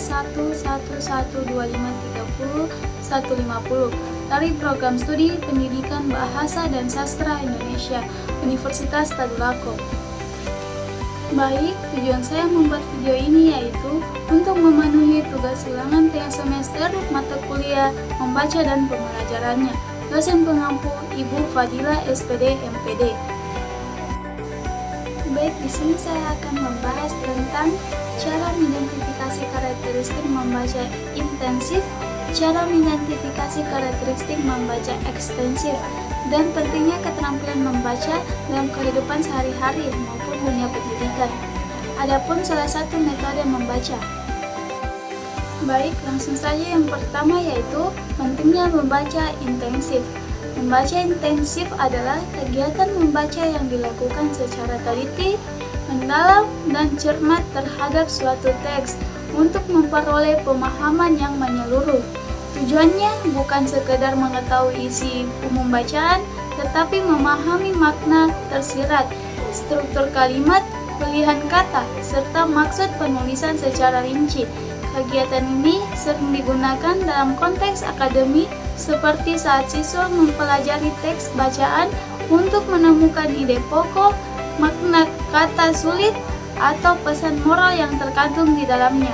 1112530 dari Program Studi Pendidikan Bahasa dan Sastra Indonesia, Universitas Tadulako. Baik, tujuan saya membuat video ini yaitu untuk memenuhi tugas ulangan tengah semester mata kuliah membaca dan pembelajarannya. Dosen pengampu Ibu Fadila SPD MPD. Baik, di sini saya akan membahas tentang cara mengidentifikasi karakteristik membaca intensif, cara mengidentifikasi karakteristik membaca ekstensif, dan pentingnya keterampilan membaca dalam kehidupan sehari-hari maupun dunia pendidikan. Adapun salah satu metode membaca. Baik, langsung saja yang pertama yaitu pentingnya membaca intensif. Membaca intensif adalah kegiatan membaca yang dilakukan secara teliti, mendalam, dan cermat terhadap suatu teks untuk memperoleh pemahaman yang menyeluruh. Tujuannya bukan sekedar mengetahui isi umum bacaan, tetapi memahami makna tersirat, struktur kalimat, pilihan kata, serta maksud penulisan secara rinci. Kegiatan ini sering digunakan dalam konteks akademik seperti saat siswa mempelajari teks bacaan untuk menemukan ide pokok, makna kata sulit, atau pesan moral yang terkandung di dalamnya.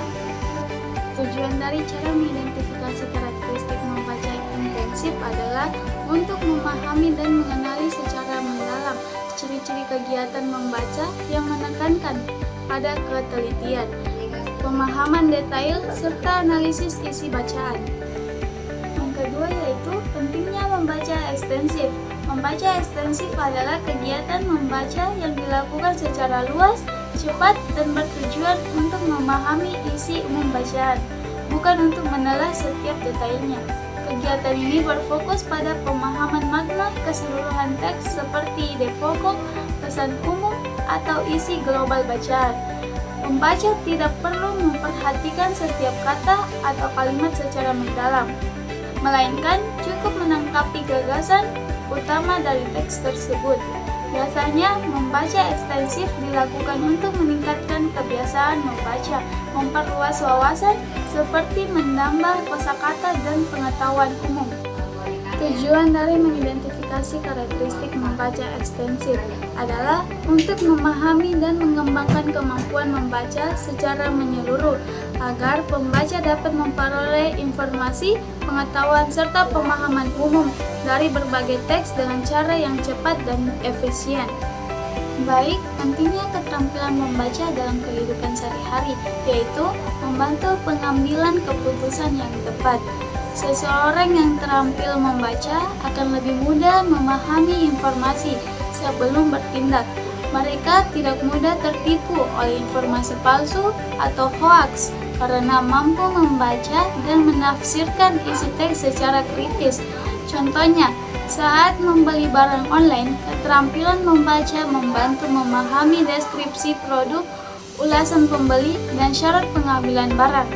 Tujuan dari cara mengidentifikasi karakteristik membaca intensif adalah untuk memahami dan mengenali secara mendalam ciri-ciri kegiatan membaca yang menekankan pada ketelitian, pemahaman detail, serta analisis isi bacaan. Yang kedua yaitu pentingnya membaca ekstensif. Membaca ekstensif adalah kegiatan membaca yang dilakukan secara luas, cepat, dan bertujuan untuk memahami isi umum bacaan, bukan untuk menelah setiap detailnya. Kegiatan ini berfokus pada pemahaman makna keseluruhan teks seperti ide pokok, pesan umum, atau isi global bacaan. Pembaca tidak perlu memperhatikan setiap kata atau kalimat secara mendalam, melainkan cukup menangkapi gagasan utama dari teks tersebut. Biasanya, membaca ekstensif dilakukan untuk meningkatkan kebiasaan membaca, memperluas wawasan, seperti menambah kosakata dan pengetahuan umum. Tujuan dari mengidentifikasi karakteristik membaca ekstensif adalah untuk memahami dan mengembangkan kemampuan membaca secara menyeluruh, agar pembaca dapat memperoleh informasi, pengetahuan, serta pemahaman umum dari berbagai teks dengan cara yang cepat dan efisien. Baik, pentingnya keterampilan membaca dalam kehidupan sehari-hari, yaitu membantu pengambilan keputusan yang tepat. Seseorang yang terampil membaca akan lebih mudah memahami informasi sebelum bertindak. Mereka tidak mudah tertipu oleh informasi palsu atau hoaks karena mampu membaca dan menafsirkan isi teks secara kritis. Contohnya, saat membeli barang online, keterampilan membaca membantu memahami deskripsi produk, ulasan pembeli, dan syarat pengambilan barang.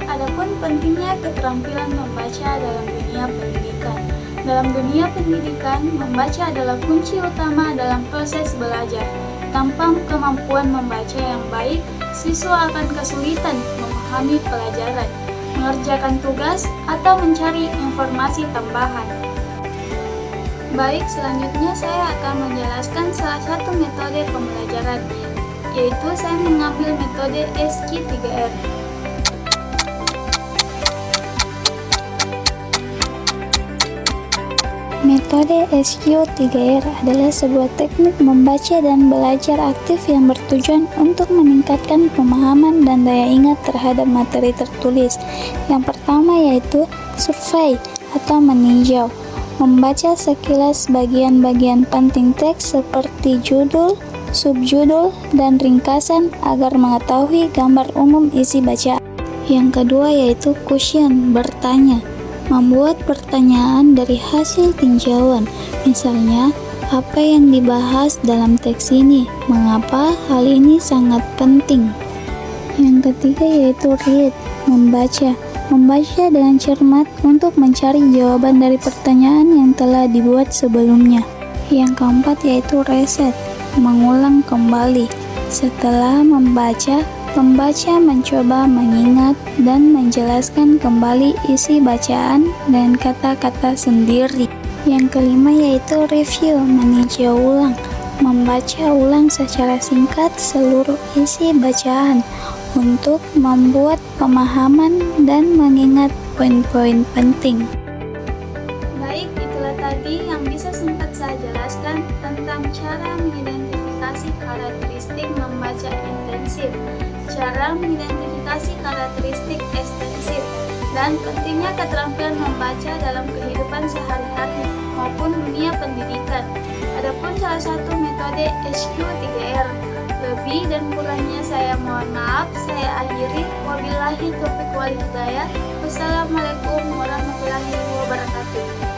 Adapun pentingnya keterampilan membaca dalam dunia pendidikan. Dalam dunia pendidikan, membaca adalah kunci utama dalam proses belajar. Tanpa kemampuan membaca yang baik, siswa akan kesulitan memahami pelajaran, mengerjakan tugas, atau mencari informasi tambahan. Baik, selanjutnya saya akan menjelaskan salah satu metode pembelajaran, yaitu saya mengambil metode SQ3R. Metode SQ3R adalah sebuah teknik membaca dan belajar aktif yang bertujuan untuk meningkatkan pemahaman dan daya ingat terhadap materi tertulis. Yang pertama yaitu survei atau meninjau. Membaca sekilas bagian-bagian penting teks seperti judul, subjudul, dan ringkasan agar mengetahui gambar umum isi bacaan. Yang kedua yaitu question, bertanya. Membuat pertanyaan dari hasil tinjauan, misalnya apa yang dibahas dalam teks ini, mengapa hal ini sangat penting. Yang ketiga yaitu read, membaca. Membaca dengan cermat untuk mencari jawaban dari pertanyaan yang telah dibuat sebelumnya. Yang keempat yaitu reset, mengulang kembali. Setelah membaca, Pembaca mencoba mengingat dan menjelaskan kembali isi bacaan dan kata-kata sendiri. Yang kelima yaitu review, meninjau ulang. Membaca ulang secara singkat seluruh isi bacaan untuk membuat pemahaman dan mengingat poin-poin penting. Baik, itulah tadi yang bisa sempat saya jelaskan tentang cara mengidentifikasi karakteristik membaca intensif, cara mengidentifikasi karakteristik ekstensif, dan pentingnya keterampilan membaca dalam kehidupan sehari-hari maupun dunia pendidikan. Adapun salah satu metode SQ3R. Lebih dan kurangnya saya mohon maaf. Saya akhiri. Wabillahi taufiq wal hidayah. Wassalamualaikum warahmatullahi wabarakatuh.